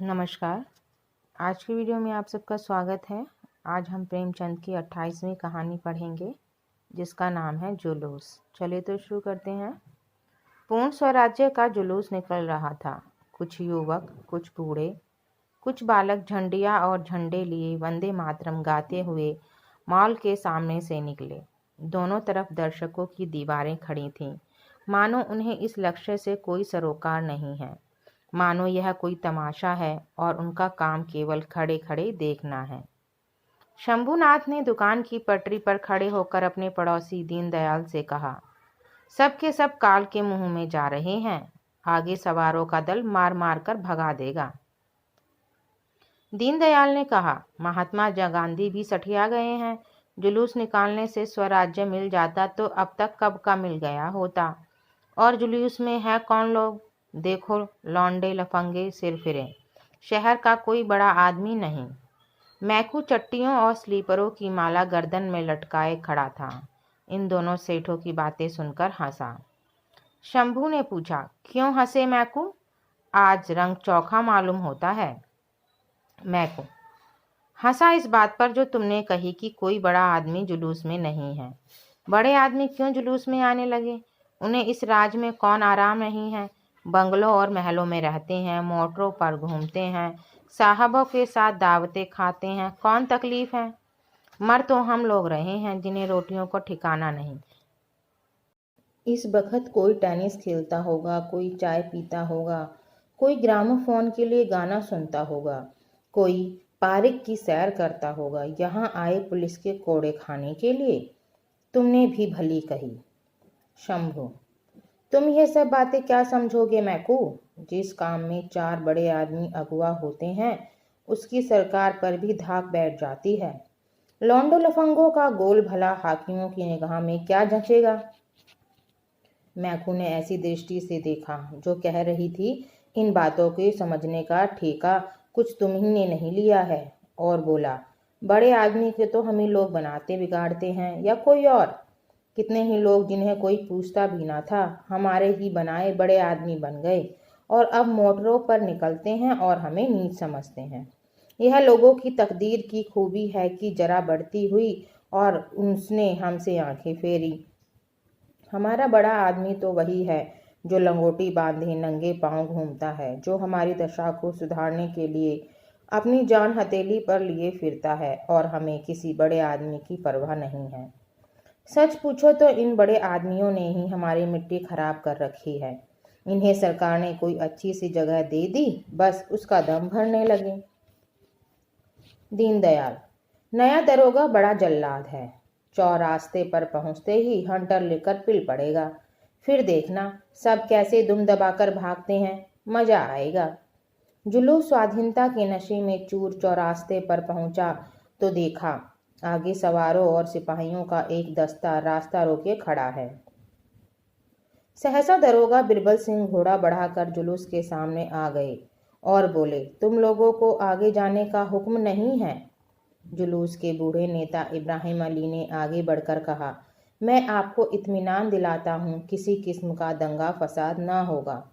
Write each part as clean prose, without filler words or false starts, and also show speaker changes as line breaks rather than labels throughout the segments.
नमस्कार। आज की वीडियो में आप सबका स्वागत है। आज हम प्रेमचंद की 28वीं कहानी पढ़ेंगे जिसका नाम है जुलूस। चलिए तो शुरू करते हैं। पूर्ण स्वराज्य का जुलूस निकल रहा था। कुछ युवक, कुछ बूढ़े, कुछ बालक झंडियाँ और झंडे लिए वंदे मातरम गाते हुए मॉल के सामने से निकले। दोनों तरफ दर्शकों की दीवारें खड़ी थीं, मानो उन्हें इस लक्ष्य से कोई सरोकार नहीं है, मानो यह कोई तमाशा है और उनका काम केवल खड़े खड़े देखना है। शंभूनाथ ने दुकान की पटरी पर खड़े होकर अपने पड़ोसी दीनदयाल से कहा, सब के सब काल के मुंह में जा रहे हैं। आगे सवारों का दल मार मार कर भगा देगा। दीनदयाल ने कहा, महात्मा गांधी भी सठिया गए हैं। जुलूस निकालने से स्वराज्य मिल जाता तो अब तक कब का मिल गया होता। और जुलूस में है कौन लोग? देखो, लौंडे लफंगे सिर फिरे, शहर का कोई बड़ा आदमी नहीं। मैकू चट्टियों और स्लीपरों की माला गर्दन में लटकाए खड़ा था। इन दोनों सेठों की बातें सुनकर हंसा। शंभू ने पूछा, क्यों हंसे मैकू? आज रंग चोखा मालूम होता है। मैकू हंसा इस बात पर जो तुमने कही कि कोई बड़ा आदमी जुलूस में नहीं है। बड़े आदमी क्यों जुलूस में आने लगे? उन्हें इस राज में कौन आराम नहीं है? बंगलों और महलों में रहते हैं, मोटरों पर घूमते हैं, साहबों के साथ दावतें खाते हैं। कौन तकलीफ है? मर तो हम लोग रहे हैं जिन्हें रोटियों को ठिकाना नहीं। इस बखत कोई टेनिस खेलता होगा, कोई चाय पीता होगा, कोई ग्रामोफोन के लिए गाना सुनता होगा, कोई पार्क की सैर करता होगा। यहाँ आए पुलिस के कोड़े खाने के लिए। तुमने भी भली कही। शंभू, तुम ये सब बातें क्या समझोगे मैकू? जिस काम में 4 बड़े आदमी अगुआ होते हैं उसकी सरकार पर भी धाक बैठ जाती है। लौंडो लफंगों का गोल भला हाकिमों की निगाह में क्या जचेगा? मैकू ने ऐसी दृष्टि से देखा जो कह रही थी, इन बातों के समझने का ठेका कुछ तुम्ही नहीं लिया है, और बोला, बड़े आदमी के तो हम ही लोग बनाते बिगाड़ते हैं या कोई और? कितने ही लोग जिन्हें कोई पूछता भी ना था हमारे ही बनाए बड़े आदमी बन गए और अब मोटरों पर निकलते हैं और हमें नीच समझते हैं। यह लोगों की तकदीर की खूबी है कि जरा बढ़ती हुई और उसने हमसे आंखें फेरी। हमारा बड़ा आदमी तो वही है जो लंगोटी बांधे नंगे पांव घूमता है, जो हमारी दशा को सुधारने के लिए अपनी जान हथेली पर लिए फिरता है, और हमें किसी बड़े आदमी की परवाह नहीं है। सच पूछो तो इन बड़े आदमियों ने ही हमारी मिट्टी खराब कर रखी है। इन्हें सरकार ने कोई अच्छी सी जगह दे दी, बस उसका दम भरने लगे। दीनदयाल, नया दरोगा बड़ा जल्लाद है। चौरास्ते पर पहुंचते ही हंटर लेकर पिल पड़ेगा। फिर देखना सब कैसे दुम दबाकर भागते हैं, मजा आएगा। जुलूस स्वाधीनता के नशे में चूर चौरास्ते पर पहुंचा तो देखा आगे सवारों और सिपाहियों का एक दस्ता रास्ता रोके खड़ा है। सहसा दरोगा बिरबल सिंह घोड़ा बढ़ाकर जुलूस के सामने आ गए और बोले, तुम लोगों को आगे जाने का हुक्म नहीं है? जुलूस के बूढ़े नेता इब्राहिम अली ने आगे बढ़कर कहा, मैं आपको इत्मीनान दिलाता हूँ, किसी किस्म का दंगा फसाद ना होगा।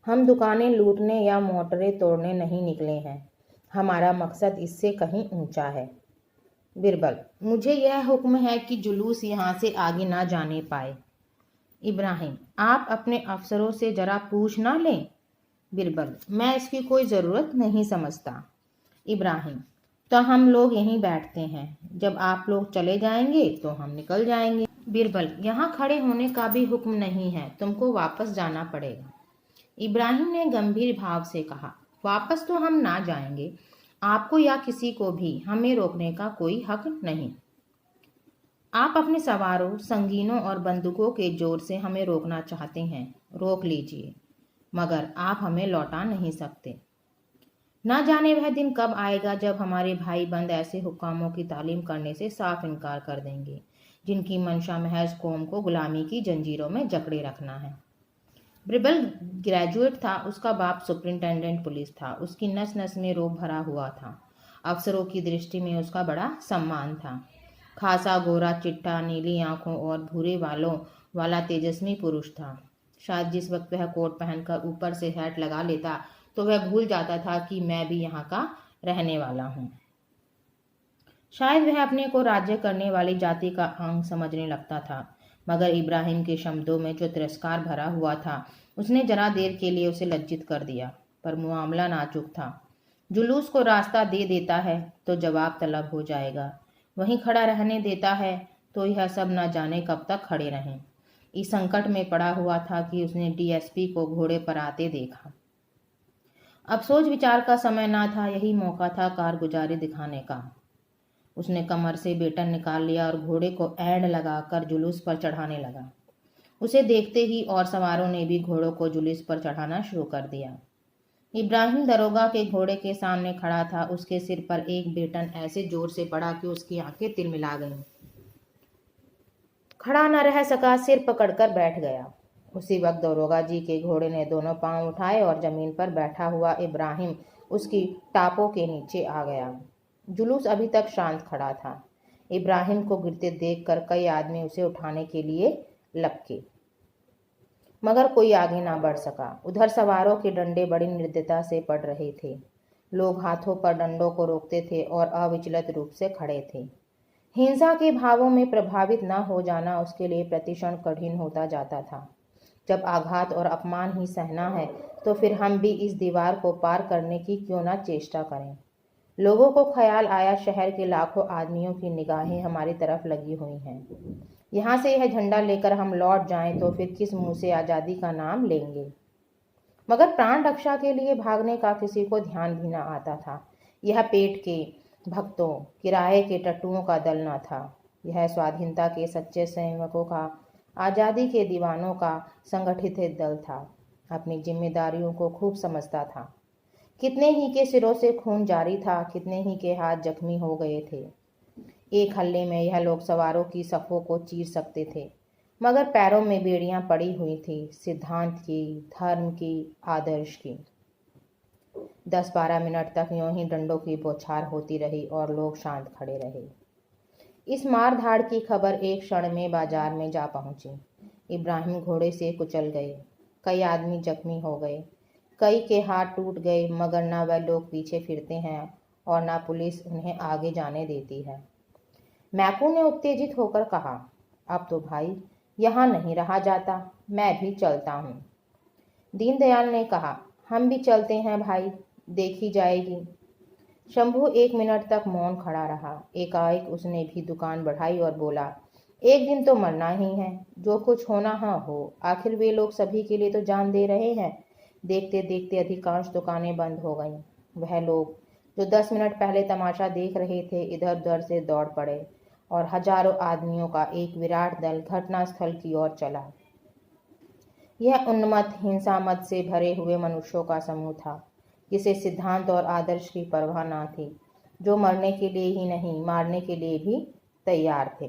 हम दुकानें लूटने या मोटरें तोड़ने नहीं निकले हैं। हमारा मकसद इससे कहीं ऊंचा है। बिरबल, मुझे यह हुक्म है कि जुलूस यहाँ से आगे ना जाने पाए। इब्राहिम, आप अपने अफसरों से जरा पूछ ना लें? बिरबल, मैं इसकी कोई ज़रूरत नहीं समझता। इब्राहिम, तो हम लोग यहीं बैठते हैं, जब आप लोग चले जाएंगे तो हम निकल जाएंगे। बिरबल, यहाँ खड़े होने का भी हुक्म नहीं है, तुमको वापस जाना पड़ेगा। इब्राहिम ने गंभीर भाव से कहा, वापस तो हम ना जाएंगे, आपको या किसी को भी हमें रोकने का कोई हक नहीं। आप अपने सवारों, संगीनों और बंदूकों के जोर से हमें रोकना चाहते हैं, रोक लीजिए, मगर आप हमें लौटा नहीं सकते। ना जाने वह दिन कब आएगा जब हमारे भाई बंद ऐसे हुक्कामों की तालीम करने से साफ इनकार कर देंगे, जिनकी मंशा महज कौम को गुलामी की जंजीरों में जकड़े रखना है। बिरबल ग्रेजुएट था, उसका बाप सुपरिंटेंडेंट पुलिस था, उसकी नस नस में रोब भरा हुआ था। अफसरों की दृष्टि में उसका बड़ा सम्मान था। खासा गोरा चिट्टा, नीली आंखों और भूरे बालों वाला तेजस्वी पुरुष था। शायद जिस वक्त वह कोट पहनकर ऊपर से हैट लगा लेता तो वह भूल जाता था कि मैं भी यहाँ का रहने वाला हूँ। शायद वह अपने को राज्य करने वाली जाति का अंग समझने लगता था, मगर इब्राहिम के शब्दों में जो तिरस्कार भरा हुआ था उसने जरा देर के लिए उसे लज्जित कर दिया। पर मामला नाजुक था। जुलूस को रास्ता दे देता है तो जवाब तलब हो जाएगा, वहीं खड़ा रहने देता है तो यह सब न जाने कब तक खड़े रहें। इस संकट में पड़ा हुआ था कि उसने डीएसपी को घोड़े पर आते देखा। अब सोच विचार का समय ना था, यही मौका था कारगुजारी दिखाने का। उसने कमर से बेटन निकाल लिया और घोड़े को ऐंड लगाकर जुलूस पर चढ़ाने लगा। उसे देखते ही और सवारों ने भी घोड़ों को जुलूस पर चढ़ाना शुरू कर दिया। इब्राहिम दरोगा के घोड़े के सामने खड़ा था। उसके सिर पर एक बेटन ऐसे जोर से पड़ा कि उसकी आंखें तिलमिला गईं। खड़ा न रह सका, सिर पकड़कर बैठ गया। उसी वक्त दरोगा जी के घोड़े ने दोनों पांव उठाए और जमीन पर बैठा हुआ इब्राहिम उसकी टापों के नीचे आ गया। जुलूस अभी तक शांत खड़ा था। इब्राहिम को गिरते देखकर कई आदमी उसे उठाने के लिए लपके, मगर कोई आगे ना बढ़ सका। उधर सवारों के डंडे बड़ी निर्दयता से पड़ रहे थे। लोग हाथों पर डंडों को रोकते थे और अविचलित रूप से खड़े थे। हिंसा के भावों में प्रभावित न हो जाना उसके लिए प्रतिक्षण कठिन होता जाता था। जब आघात और अपमान ही सहना है तो फिर हम भी इस दीवार को पार करने की क्यों ना चेष्टा करें। लोगों को ख्याल आया, शहर के लाखों आदमियों की निगाहें हमारी तरफ लगी हुई हैं। यहाँ से यह झंडा लेकर हम लौट जाएं तो फिर किस मुंह से आज़ादी का नाम लेंगे। मगर प्राण रक्षा के लिए भागने का किसी को ध्यान भी न आता था। यह पेट के भक्तों, किराए के टट्टुओं का दल न था। यह स्वाधीनता के सच्चे सैनिकों का, आज़ादी के दीवानों का संगठित दल था। अपनी जिम्मेदारियों को खूब समझता था। कितने ही के सिरों से खून जारी था, कितने ही के हाथ जख्मी हो गए थे। एक हल्ले में यह लोग सवारों की सफ़ों को चीर सकते थे, मगर पैरों में बेड़ियां पड़ी हुई थी, सिद्धांत की, धर्म की, आदर्श की। 10-12 मिनट तक यूं ही डंडों की बौछार होती रही और लोग शांत खड़े रहे। इस मार धाड़ की खबर एक क्षण में बाजार में जा पहुंची। इब्राहिम घोड़े से कुचल गए, कई आदमी जख्मी हो गए, कई के हाथ टूट गए, मगर ना वह लोग पीछे फिरते हैं और ना पुलिस उन्हें आगे जाने देती है। मैकू ने उत्तेजित होकर कहा, अब तो भाई यहाँ नहीं रहा जाता, मैं भी चलता हूँ। दीनदयाल ने कहा, हम भी चलते हैं भाई, देखी जाएगी। शंभू 1 मिनट तक मौन खड़ा रहा। एकाएक उसने भी दुकान बढ़ाई और बोला, एक दिन तो मरना ही है, जो कुछ होना हाँ हो, आखिर वे लोग सभी के लिए तो जान दे रहे हैं। देखते देखते अधिकांश दुकानें बंद हो गईं। वह लोग जो 10 मिनट पहले तमाशा देख रहे थे इधर उधर से दौड़ पड़े और हजारों आदमियों का एक विराट दल घटनास्थल की ओर चला। यह उन्मत्त हिंसामत से भरे हुए मनुष्यों का समूह था, जिसे सिद्धांत और आदर्श की परवाह न थी, जो मरने के लिए ही नहीं मारने के लिए भी तैयार थे।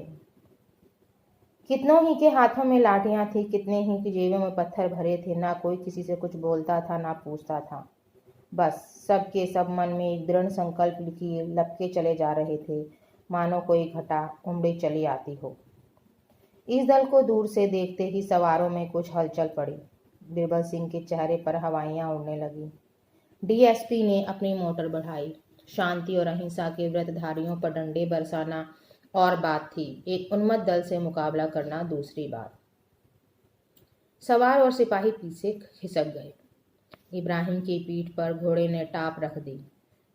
कितनों ही के हाथों में लाठियां थी, कितने ही की जेबों में पत्थर भरे थे। ना कोई किसी से कुछ बोलता था, ना पूछता था। बस सबके सब मन में एक दृढ़ संकल्प की लपके चले जा रहे थे, मानो कोई घटा उमड़ी चली आती हो। इस दल को दूर से देखते ही सवारों में कुछ हलचल पड़ी। बिरबल सिंह के चेहरे पर हवाइयां उड़ने लगी। डीएसपी ने अपनी मोटर बढ़ाई। शांति और अहिंसा के व्रतधारियों पर डंडे बरसाना और बात थी, एक उन्मत्त दल से मुकाबला करना दूसरी बात। सवार और सिपाही पीछे खिसक गए। इब्राहिम की पीठ पर घोड़े ने टाप रख दी।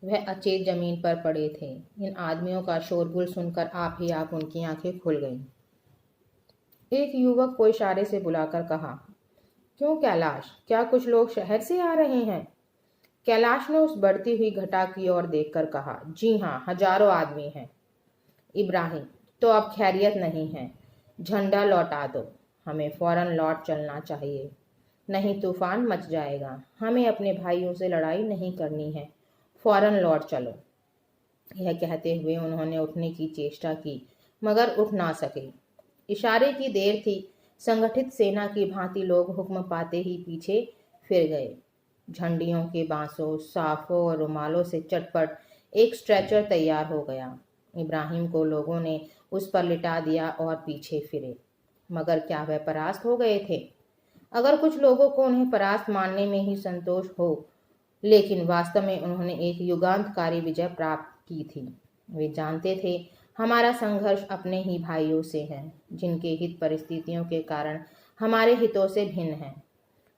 वह अचेत जमीन पर पड़े थे। इन आदमियों का शोरगुल सुनकर आप ही आप उनकी आंखें खुल गईं। एक युवक को इशारे से बुलाकर कहा, क्यों कैलाश, क्या कुछ लोग शहर से आ रहे हैं? कैलाश ने उस बढ़ती हुई घटा की ओर देखकर कहा, जी हाँ, हजारों आदमी हैं। इब्राहिम, तो अब खैरियत नहीं है, झंडा लौटा दो, हमें फौरन लौट चलना चाहिए, नहीं तूफान मच जाएगा। हमें अपने भाइयों से लड़ाई नहीं करनी है, फौरन लौट चलो। यह कहते हुए उन्होंने उठने की चेष्टा की, मगर उठ ना सके। इशारे की देर थी। संगठित सेना की भांति लोग हुक्म पाते ही पीछे फिर गए। झंडियों के बांसों, साफों और रुमालों से चटपट एक स्ट्रेचर तैयार हो गया। इब्राहिम को लोगों ने उस पर लिटा दिया और पीछे फिरे। मगर क्या वह परास्त हो गए थे? अगर कुछ लोगों को उन्हें परास्त मानने में ही संतोष हो लेकिन वास्तव में उन्होंने एक युगांतकारी विजय प्राप्त की थी। वे जानते थे हमारा संघर्ष अपने ही भाइयों से है, जिनके हित परिस्थितियों के कारण हमारे हितों से भिन्न हैं।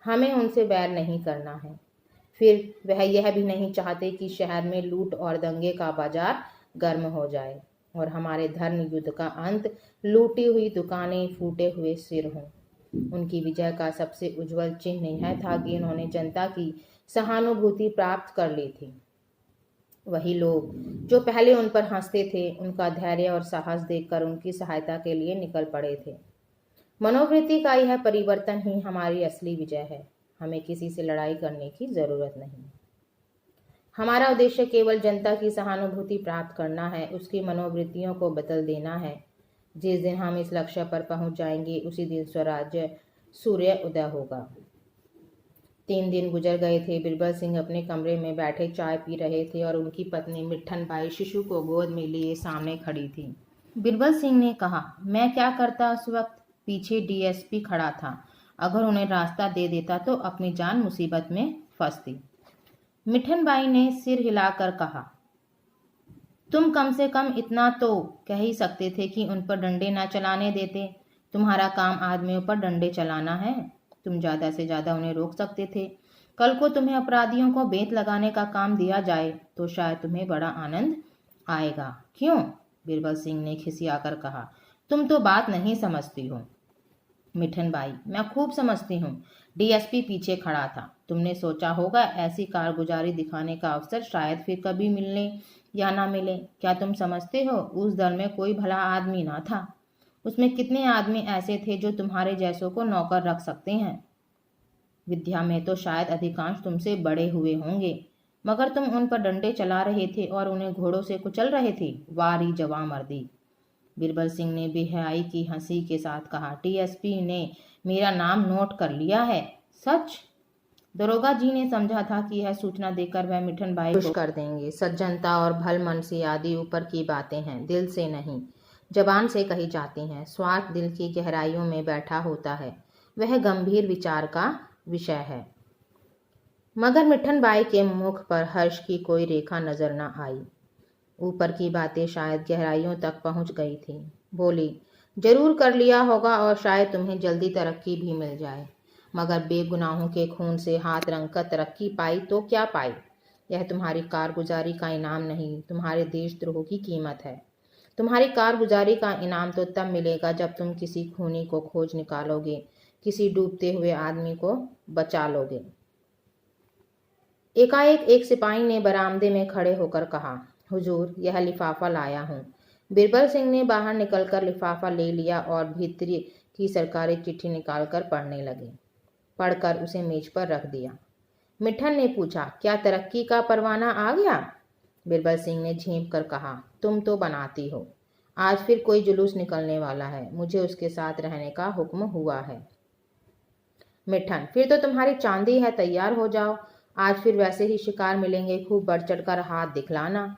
हमें उनसे बैर नहीं करना है। फिर वह यह भी नहीं चाहते कि शहर में लूट और दंगे का बाजार गर्म हो जाए और हमारे धर्म युद्ध का अंत लूटी हुई दुकानें, फूटे हुए सिर हों। उनकी विजय का सबसे उज्जवल चिन्ह यह था कि उन्होंने जनता की सहानुभूति प्राप्त कर ली थी। वही लोग जो पहले उन पर हंसते थे, उनका धैर्य और साहस देखकर उनकी सहायता के लिए निकल पड़े थे। मनोवृत्ति का यह परिवर्तन ही हमारी असली विजय है। हमें किसी से लड़ाई करने की जरूरत नहीं। हमारा उद्देश्य केवल जनता की सहानुभूति प्राप्त करना है, उसकी मनोवृत्तियों को बदल देना है। जिस दिन हम इस लक्ष्य पर पहुंच जाएंगे, उसी दिन स्वराज्य सूर्य उदय होगा। 3 दिन गुजर गए थे। बिरबल सिंह अपने कमरे में बैठे चाय पी रहे थे और उनकी पत्नी मिट्ठन बाई शिशु को गोद में लिए सामने खड़ी थी। बिरबल सिंह ने कहा, मैं क्या करता उस वक्त? पीछे डीएसपी खड़ा था। अगर उन्हें रास्ता दे देता तो अपनी जान मुसीबत में फंसती। मिट्ठन बाई ने सिर हिलाकर कहा, तुम कम से कम इतना तो कह ही सकते थे कि उन पर डंडे न चलाने देते। तुम्हारा काम आदमियों पर डंडे चलाना है। तुम ज्यादा से ज्यादा उन्हें रोक सकते थे। कल को तुम्हें अपराधियों को बेंत लगाने का काम दिया जाए तो शायद तुम्हें बड़ा आनंद आएगा। क्यों? बिरबल सिंह ने खिसियाकर कहा, तुम तो बात नहीं समझती हो। मिठन बाई, मैं खूब समझती हूँ। डीएसपी पीछे खड़ा था। तुमने सोचा होगा ऐसी कारगुजारी दिखाने का अवसर शायद फिर कभी मिलने या ना मिले। क्या तुम समझते हो उस दल में कोई भला आदमी ना था? उसमें कितने आदमी ऐसे थे जो तुम्हारे जैसों को नौकर रख सकते हैं? विद्या में तो शायद अधिकांश तुमसे बड़े हुए होंगे, मगर तुम उन पर डंडे चला रहे थे और उन्हें घोड़ों से कुचल रहे थे। वारी जवां मर्दी। बिरबल सिंह ने बेहयाई की हंसी के साथ कहा, टीएसपी ने मेरा नाम नोट कर लिया है। सच? दरोगा जी ने समझा था कि यह सूचना देकर वह मिठन बाई खुश कर देंगे। सज्जनता और भलमनसी आदि ऊपर की बातें हैं, दिल से नहीं, जबान से कही जाती हैं। स्वार्थ दिल की गहराइयों में बैठा होता है, वह गंभीर विचार का विषय है। मगर मिठन बाई के मुख पर हर्ष की कोई रेखा नजर न आई। ऊपर की बातें शायद गहराइयों तक पहुंच गई थी। बोली, जरूर कर लिया होगा और शायद तुम्हें जल्दी तरक्की भी मिल जाए, मगर बेगुनाहों के खून से हाथ रंगकर तरक्की पाई तो क्या पाई? यह तुम्हारी कारगुजारी का इनाम नहीं, तुम्हारे देशद्रोह की कीमत है। तुम्हारी कारगुजारी का इनाम तो तब मिलेगा जब तुम किसी खूनी को खोज निकालोगे, किसी डूबते हुए आदमी को बचा लोगे। एकाएक एक सिपाही ने बरामदे में खड़े होकर कहा, हुजूर, यह लिफाफा लाया हूँ। बिरबल सिंह ने बाहर निकलकर लिफाफा ले लिया और भीतरी की सरकारी चिट्ठी निकालकर पढ़ने लगे। पढ़कर उसे मेज पर रख दिया। मिठन ने पूछा, क्या तरक्की का परवाना आ गया? बिरबल सिंह ने झेंप कर कहा, तुम तो बनाती हो। आज फिर कोई जुलूस निकलने वाला है, मुझे उसके साथ रहने का हुक्म हुआ है। मिठन, फिर तो तुम्हारी चांदी है, तैयार हो जाओ। आज फिर वैसे ही शिकार मिलेंगे, खूब बढ़ चढ़कर हाथ दिखलाना।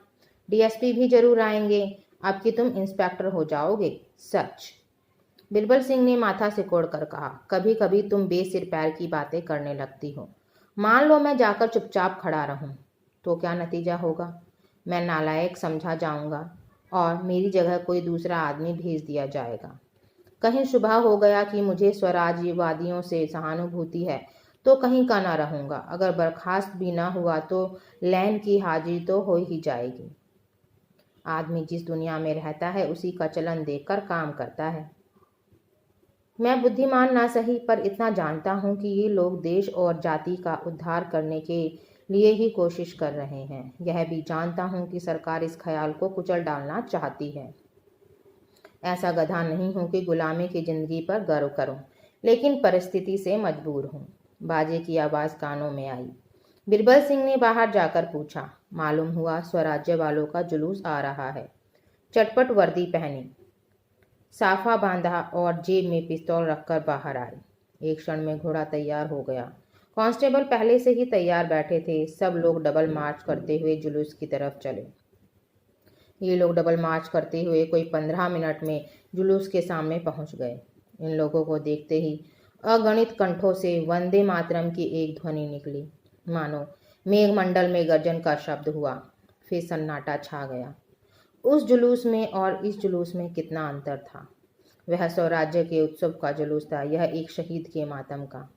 डीएसपी भी जरूर आएंगे। अब कि तुम इंस्पेक्टर हो जाओगे। सच? बिरबल सिंह ने माथा सिकोड़ कर कहा, कभी कभी तुम बेसिर पैर की बातें करने लगती हो। मान लो मैं जाकर चुपचाप खड़ा रहूं, तो क्या नतीजा होगा? मैं नालायक समझा जाऊंगा और मेरी जगह कोई दूसरा आदमी भेज दिया जाएगा। कहीं शुबह हो गया कि मुझे स्वराज्यवादियों से सहानुभूति है तो कहीं का ना रहूंगा। अगर बर्खास्त भी ना हुआ तो लैन की हाजिरी तो हो ही जाएगी। आदमी जिस दुनिया में रहता है उसी का चलन देखकर काम करता है। मैं बुद्धिमान ना सही, पर इतना जानता हूं कि ये लोग देश और जाति का उद्धार करने के लिए ही कोशिश कर रहे हैं। यह भी जानता हूं कि सरकार इस ख्याल को कुचल डालना चाहती है। ऐसा गधा नहीं हूं कि गुलामी की जिंदगी पर गर्व करूं, लेकिन परिस्थिति से मजबूर हूं। बाजे की आवाज कानों में आई। बिरबल सिंह ने बाहर जाकर पूछा, मालूम हुआ स्वराज्य वालों का जुलूस आ रहा है। चटपट वर्दी पहनी, साफा बांधा और जेब में पिस्तौल रखकर बाहर आए। एक क्षण में घोड़ा तैयार हो गया। कांस्टेबल पहले से ही तैयार बैठे थे। सब लोग डबल मार्च करते हुए जुलूस की तरफ चले। ये लोग डबल मार्च करते हुए कोई 15 मिनट में जुलूस के सामने पहुंच गए। इन लोगों को देखते ही अगणित कंठों से वंदे मातरम की एक ध्वनि निकली, मानो मेघमंडल में गर्जन का शब्द हुआ, फिर सन्नाटा छा गया। उस जुलूस में और इस जुलूस में कितना अंतर था। वह स्वराज्य के उत्सव का जुलूस था, यह एक शहीद के मातम का।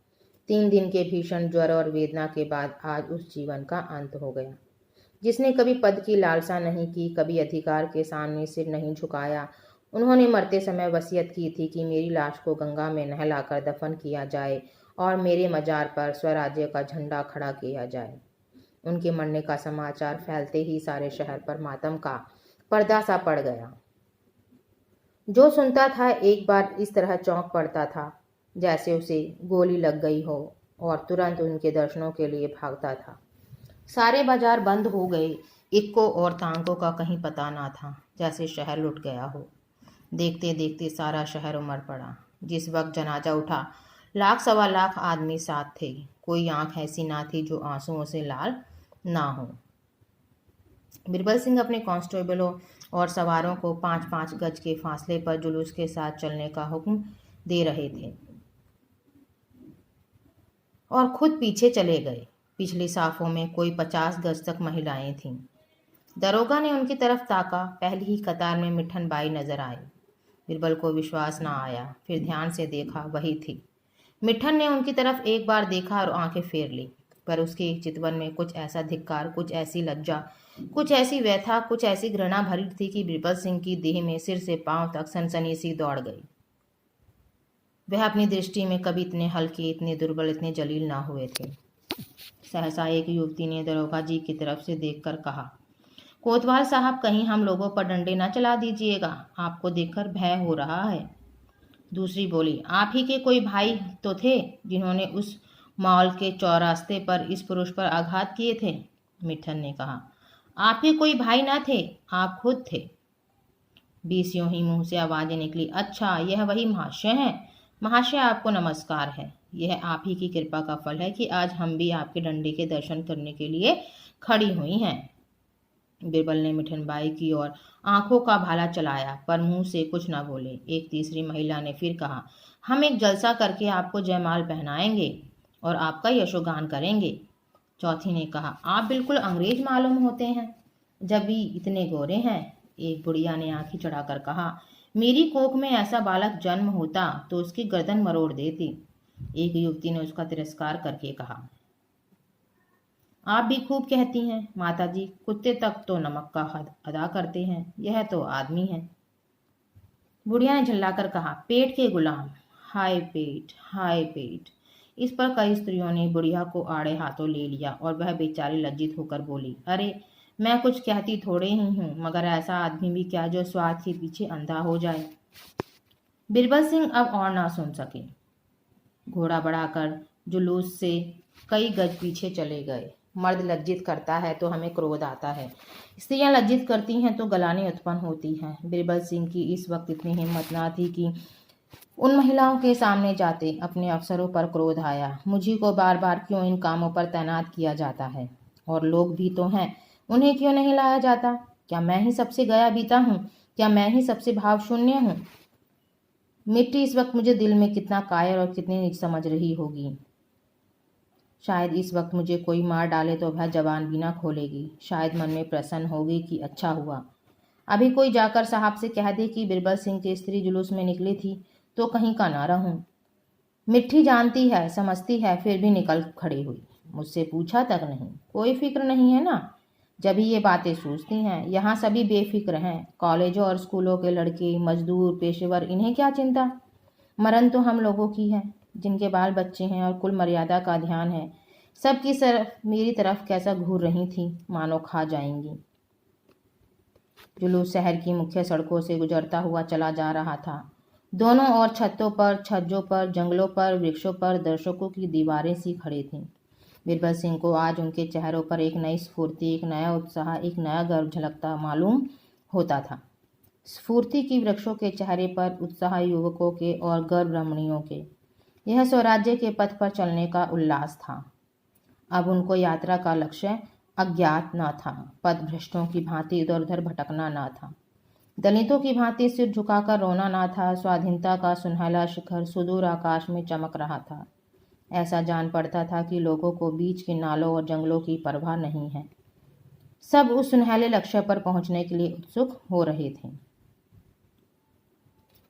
3 दिन के भीषण ज्वर और वेदना के बाद आज उस जीवन का अंत हो गया, जिसने कभी पद की लालसा नहीं की, कभी अधिकार के सामने सिर नहीं झुकाया। उन्होंने मरते समय वसीयत की थी कि मेरी लाश को गंगा में नहलाकर दफन किया जाए और मेरे मजार पर स्वराज्य का झंडा खड़ा किया जाए। उनके मरने का समाचार फैलते ही सारे शहर पर मातम का पर्दा सा पड़ गया। जो सुनता था एक बार इस तरह चौंक पड़ता था जैसे उसे गोली लग गई हो, और तुरंत उनके दर्शनों के लिए भागता था। सारे बाजार बंद हो गए, इक्को और तांकों का कहीं पता ना था, जैसे शहर लुट गया हो। देखते देखते सारा शहर उमड़ पड़ा। जिस वक्त जनाजा उठा, 1 सवा लाख आदमी साथ थे। कोई आंख ऐसी ना थी जो आंसुओं से लाल ना हो। बिरबल सिंह अपने कांस्टेबलों और सवारों को 5-5 गज के फासले पर जुलूस के साथ चलने का हुक्म दे रहे थे और खुद पीछे चले गए। पिछली साफों में कोई 50 गज तक महिलाएं थीं। दरोगा ने उनकी तरफ ताका। पहली ही कतार में मिठन बाई नजर आई। बिरबल को विश्वास ना आया, फिर ध्यान से देखा, वही थी। मिठन ने उनकी तरफ एक बार देखा और आंखें फेर ली, पर उसके चितवन में कुछ ऐसा धिक्कार, कुछ ऐसी लज्जा, कुछ ऐसी व्यथा, कुछ ऐसी घृणा भरी थी कि बिरबल सिंह की देह में सिर से पांव तक सनसनी सी दौड़ गई। वह अपनी दृष्टि में कभी इतने हल्के, इतने दुर्बल, इतने जलील ना हुए थे। सहसा एक युवती ने दरोगा जी की तरफ से देखकर कहा, कोतवाल साहब, कहीं हम लोगों पर डंडे न चला दीजिएगा, आपको देखकर भय हो रहा है। दूसरी बोली, आप ही के कोई भाई तो थे जिन्होंने उस मॉल के चौरास्ते पर इस पुरुष पर आघात किए थे। मिठन ने कहा, आपके कोई भाई ना थे, आप खुद थे। बीस यूं ही मुंह से आवाजें निकली, अच्छा, यह वही महाशय हैं। महाशय, आपको नमस्कार है। यह आप ही की कृपा का फल है कि आज हम भी आपके डंडे के दर्शन करने के लिए खड़ी हुई हैं। बिरबल ने मिठन बाई की ओर आंखों का भाला चलाया, पर मुंह से कुछ न बोले। एक तीसरी महिला ने फिर कहा, हम एक जलसा करके आपको जयमाल पहनाएंगे और आपका यशोगान करेंगे। चौथी ने कहा, आप बिल्कुल अंग्रेज मालूम होते हैं, जब भी इतने गोरे हैं। एक बुढ़िया ने आंखें चढ़ाकर कहा, मेरी कोख में ऐसा बालक जन्म होता तो उसकी गर्दन मरोड़ देती। एक युवती ने उसका तिरस्कार करके कहा, आप भी खूब कहती हैं माताजी, कुत्ते तक तो नमक का हद अदा करते हैं, यह तो आदमी है। बुढ़िया ने झल्लाकर कहा, पेट के गुलाम, हाय पेट, हाय पेट। इस पर कई स्त्रियों ने बुढ़िया को आड़े हाथों ले लिया और वह बेचारी लज्जित होकर बोली, अरे मैं कुछ कहती थोड़े ही हूँ, मगर ऐसा आदमी भी क्या जो स्वार्थ के पीछे अंधा हो जाए। बिरबल सिंह अब और ना सुन सके। घोड़ा बढ़ाकर जुलूस से कई गज पीछे चले गए। मर्द लज्जित करता है तो हमें क्रोध आता है, स्त्रियां लज्जित करती हैं तो गलानी उत्पन्न होती हैं। बिरबल सिंह की इस वक्त इतनी हिम्मत ना थी कि उन महिलाओं के सामने जाते। अपने अफसरों पर क्रोध आया, मुझी को बार बार क्यों इन कामों पर तैनात किया जाता है, और लोग भी तो हैं, उन्हें क्यों नहीं लाया जाता। क्या मैं ही सबसे गया बीता हूँ? क्या मैं ही सबसे भाव शून्य हूँ? मिट्टी इस वक्त मुझे दिल में कितना कायर और कितनी नीच समझ रही होगी। शायद इस वक्त मुझे कोई मार डाले तो वह जबान भी ना खोलेगी। शायद मन में प्रसन्न होगी कि अच्छा हुआ, अभी कोई जाकर साहब से कह दे कि बिरबल सिंह की स्त्री जुलूस में निकली थी तो कहीं का ना रहूं। मिट्टी जानती है, समझती है, फिर भी निकल खड़ी हुई। मुझसे पूछा तक नहीं, कोई फिक्र नहीं है ना। जब ही ये बातें सूझती हैं, यहाँ सभी बेफिक्र हैं। कॉलेजों और स्कूलों के लड़के, मजदूर, पेशेवर, इन्हें क्या चिंता। मरण तो हम लोगों की है, जिनके बाल बच्चे हैं और कुल मर्यादा का ध्यान है। सबकी तरफ मेरी तरफ कैसा घूर रही थी, मानो खा जाएंगी। जुलूस शहर की मुख्य सड़कों से गुजरता हुआ चला जा रहा था। दोनों ओर छतों पर, छज्जों पर, जंगलों पर, वृक्षों पर दर्शकों की दीवारें सी खड़ी थीं। बिरबल सिंह को आज उनके चेहरों पर एक नई स्फूर्ति, एक नया उत्साह, एक नया गर्व झलकता मालूम होता था। स्फूर्ति की वृक्षों के चेहरे पर, उत्साह युवकों के और गर्व रमणियों के। यह स्वराज्य के पथ पर चलने का उल्लास था। अब उनको यात्रा का लक्ष्य अज्ञात न था। पथ भ्रष्टों की भांति इधर उधर भटकना न था। दलितों की भांति सिर झुकाकर रोना ना था। स्वाधीनता का सुनहला शिखर सुदूर आकाश में चमक रहा था। ऐसा जान पड़ता था कि लोगों को बीच के नालों और जंगलों की परवाह नहीं है। सब उस सुनहले लक्ष्य पर पहुंचने के लिए उत्सुक हो रहे थे।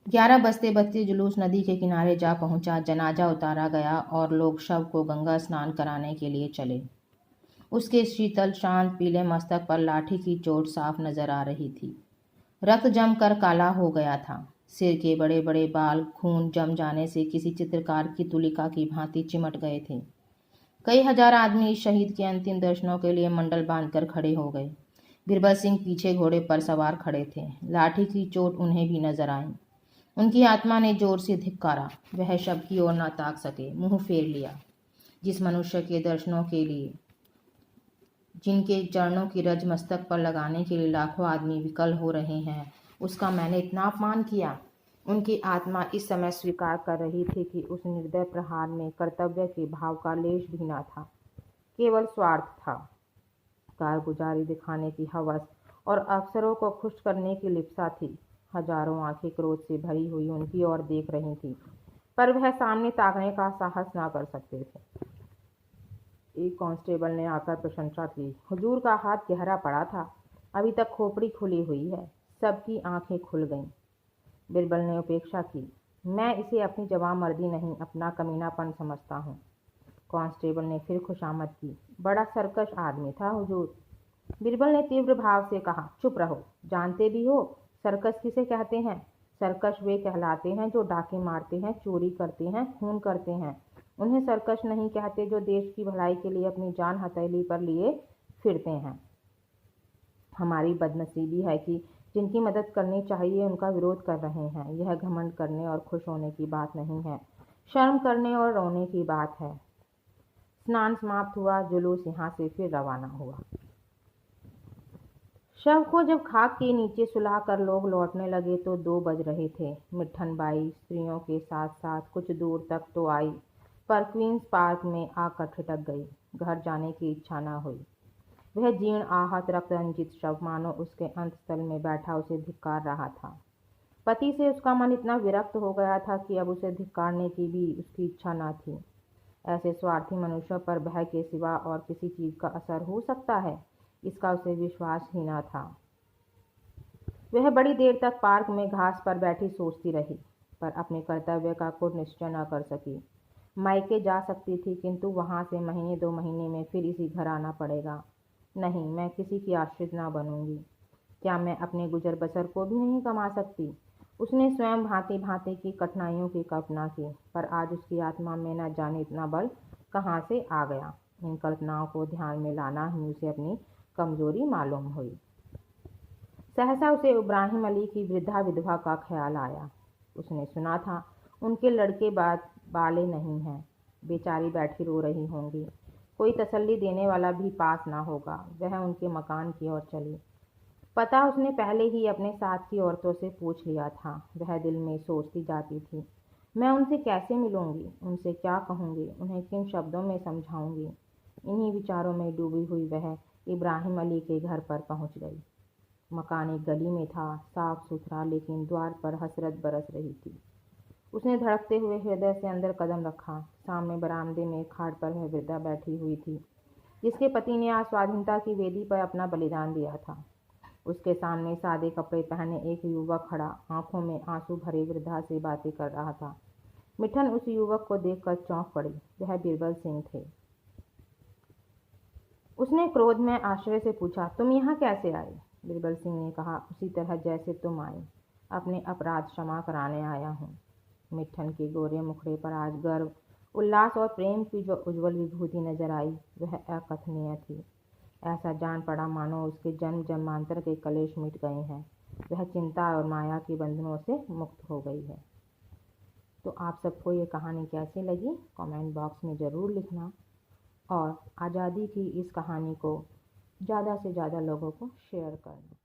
11 बजते बजते जुलूस नदी के किनारे जा पहुंचा। जनाजा उतारा गया और लोग शव को गंगा स्नान कराने के लिए चले। उसके शीतल शांत पीले मस्तक पर लाठी की चोट साफ नजर आ रही थी। रक्त जमकर काला हो गया था। सिर के बड़े बड़े बाल खून जम जाने से किसी चित्रकार की तुलिका की भांति चिमट गए थे। कई हजार आदमी इस शहीद के अंतिम दर्शनों के लिए मंडल बांधकर खड़े हो गए। बीरबल सिंह पीछे घोड़े पर सवार खड़े थे। लाठी की चोट उन्हें भी नजर आई। उनकी आत्मा ने जोर से धिक्कारा। वह शव की ओर न ताक सके, मुंह फेर लिया। जिस मनुष्य के दर्शनों के लिए, जिनके चरणों की रज मस्तक पर लगाने के लिए लाखों आदमी विकल हो रहे हैं, उसका मैंने इतना अपमान किया। उनकी आत्मा इस समय स्वीकार कर रही थी कि उस निर्दय प्रहार में कर्तव्य के भाव का लेश भी न था, केवल स्वार्थ था। कारगुजारी दिखाने की हवस और अफसरों को खुश करने की लिप्सा थी। हजारों आंखें क्रोध से भरी हुई उनकी ओर देख रही थी, पर वह सामने ताकने का साहस न कर सकते थे। एक कांस्टेबल ने आकर प्रशंसा की। हुजूर का हाथ गहरा पड़ा था, अभी तक खोपड़ी खुली हुई है। सबकी आंखें खुल गईं। बिरबल ने उपेक्षा की। मैं इसे अपनी जवाबमर्दी नहीं, अपना कमीनापन समझता हूँ। कांस्टेबल ने फिर खुशामद की। बड़ा सरकश आदमी था हुजूर। बिरबल ने तीव्र भाव से कहा, चुप रहो। जानते भी हो सर्कस किसे कहते हैं? सर्कस वे कहलाते हैं जो डाके मारते हैं, चोरी करते हैं, खून करते हैं। उन्हें सर्कस नहीं कहते जो देश की भलाई के लिए अपनी जान हथेली पर लिए फिरते हैं। हमारी बदनसीबी है कि जिनकी मदद करनी चाहिए उनका विरोध कर रहे हैं। यह घमंड करने और खुश होने की बात नहीं है, शर्म करने और रोने की बात है। स्नान समाप्त हुआ। जुलूस यहाँ से फिर रवाना हुआ। शव को जब खाक के नीचे सुला कर लोग लौटने लगे तो 2 बज रहे थे। मिट्ठन बाई स्त्रियों के साथ साथ कुछ दूर तक तो आई, पर क्वींस पार्क में आकर ठिठक गई। घर जाने की इच्छा न हुई। वह जीर्ण आहत रक्त रंजित शव मानो उसके अंतस्थल में बैठा उसे धिक्कार रहा था। पति से उसका मन इतना विरक्त हो गया था कि अब उसे धिक्कारने की भी उसकी इच्छा न थी। ऐसे स्वार्थी मनुष्यों पर भय के सिवा और किसी चीज का असर हो सकता है, इसका उसे विश्वास ही न था। वह बड़ी देर तक पार्क में घास पर बैठी सोचती रही, पर अपने कर्तव्य का कोई निश्चय न कर सकी। मायके जा सकती थी, किंतु वहां से महीने 2 महीने में फिर इसी घर आना पड़ेगा। नहीं, मैं किसी की आश्रित न बनूंगी। क्या मैं अपने गुजर बसर को भी नहीं कमा सकती? उसने स्वयं भांति भांति की कठिनाइयों की कल्पना की, पर आज उसकी आत्मा में न जाने इतना बल कहाँ से आ गया। इन कल्पनाओं को ध्यान में लाना ही उसे अपनी कमजोरी मालूम हुई। सहसा उसे इब्राहिम अली की वृद्धा विधवा का ख्याल आया। उसने सुना था उनके लड़के बाले नहीं हैं, बेचारी बैठी रो रही होंगी, कोई तसल्ली देने वाला भी पास ना होगा। वह उनके मकान की ओर चली। पता उसने पहले ही अपने साथ की औरतों से पूछ लिया था। वह दिल में सोचती जाती थी, मैं उनसे कैसे मिलूंगी, उनसे क्या कहूँगी, उन्हें किन शब्दों में समझाऊंगी। इन्हीं विचारों में डूबी हुई वह इब्राहिम अली के घर पर पहुंच गई। मकान एक गली में था, साफ सुथरा, लेकिन द्वार पर हसरत बरस रही थी। उसने धड़कते हुए हृदय से अंदर कदम रखा। सामने बरामदे में खाट पर वह वृद्धा बैठी हुई थी, जिसके पति ने आज स्वाधीनता की वेदी पर अपना बलिदान दिया था। उसके सामने सादे कपड़े पहने एक युवक खड़ा, आंखों में आंसू भरे वृद्धा से बातें कर रहा था। मिठन उस युवक को देखकर चौंक पड़ी। वह बीरबल सिंह थे। उसने क्रोध में आश्चर्य से पूछा, तुम यहाँ कैसे आए? बीरबल सिंह ने कहा, उसी तरह जैसे तुम आए, अपने अपराध क्षमा कराने आया हूँ। मिठन के गोरे मुखड़े पर आज गर्व, उल्लास और प्रेम की जो उज्जवल विभूति नजर आई, वह अकथनीय थी। ऐसा जान पड़ा मानो उसके जन्म जन्मांतर के कलेश मिट गए हैं। वह चिंता और माया के बंधनों से मुक्त हो गई है। तो आप सबको ये कहानी कैसी लगी कमेंट बॉक्स में ज़रूर लिखना, और आज़ादी की इस कहानी को ज़्यादा से ज़्यादा लोगों को शेयर करना।